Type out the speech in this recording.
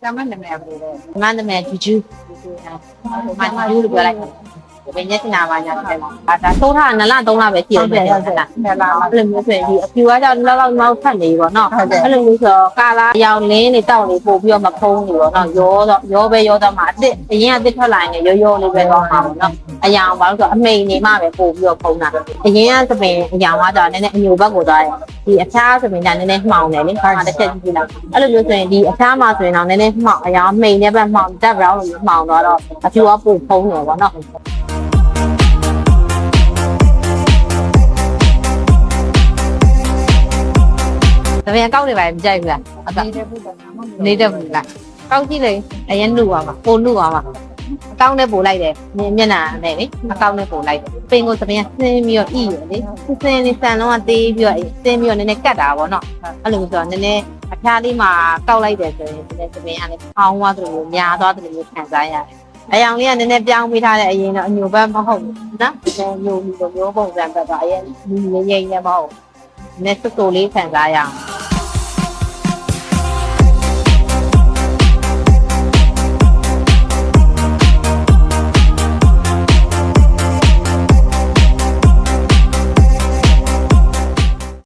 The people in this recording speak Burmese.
ကျမနာမည်ဘယ်လိုလဲ ဒီမှာနာမည်ဂျူဂျူမဂျူဂျူလို့ပြောလိုက်ဘယ်ညက်နာပါညာတယ်ဒါသုံးထား2လ3လပဲရှိတယ်ဟုတ်လား နယ်လာ အဲ့လိုမျိုးဆိုရင်ဒီအဖြူကကြောင့်လောက်မောက်ဖတ်နေပေါ့နော်အဲ့လိုမျိုးဆိုကာလာရောင်လင်းနေတောက်နေပို့ပြီးတော့မဖုံးနေပေါ့နော်ရောပဲရောတော့မှအရင်အစ်ထွက်လာရင်ရောလေးပဲတော့မှာပေါ့နော်အယောင်ဘာလို့ဆိုအမိန်နေမှပဲပို့ပြီးတော့ဖုံးတာအရင်ကသမင်အယောင်ကတော့နည်းနည်းအညိုဘက်ကိုသွားတယ်ဒီအဖျားသမင်ကနည်းနည်းမှောင်တယ်လေဟာတစ်ချက်ကြည့်လိုက်အဲ့လိုမျိုးဆိုရင်ဒီအဖျားမှာဆိုရင်တော့နည်းနည်းမှောင်အယောင်မိန်နဲ့ပဲမှောင်တက်ဘရောင်းလိုမျိုးမှောင်တော့အဖြူကပို့ဖုံးနေပေါ့နော်ဒါပေမဲ့ကောက်နေပါမကြိုက်ဘူးလားအကောက်နေတဲ့ဘူးလားကောက်ကြည့်လေအရင်နှုတ်ပါမှာပိုနှုတ်ပါမှာအကောက်နဲ့ပို့လိုက်တယ်မျက်နှာနဲ့လေအကောက်နဲ့ပို့လိုက်တယ်ပင်ကိုသမီးကဆင်းပြီးတော့ဣရလေဆင်းလေးဆန်လုံးကတေးပြီးတော့ဆင်းပြီးတော့နည်းနည်းကတ်တာပေါ့နော်အဲ့လိုဆိုတော့နည်းနည်းအဖျားလေးမှာကောက်လိုက်တယ်ဆိုရင်သမီးကလည်းအောင်းသွားတယ်လို့များသွားတယ်လို့ခံစားရတယ်အယောင်လေးကနည်းနည်းပြောင်းပေးထားတဲ့အရင်တော့အညိုဘက်မဟုတ်ဘူးနော်ညိုမျိုးပုံစံပဲတော့အရင်ငိမ့်ငိမ့်နဲ့မဟုတ်နဲ့စတိုလေးခံစားရအောင်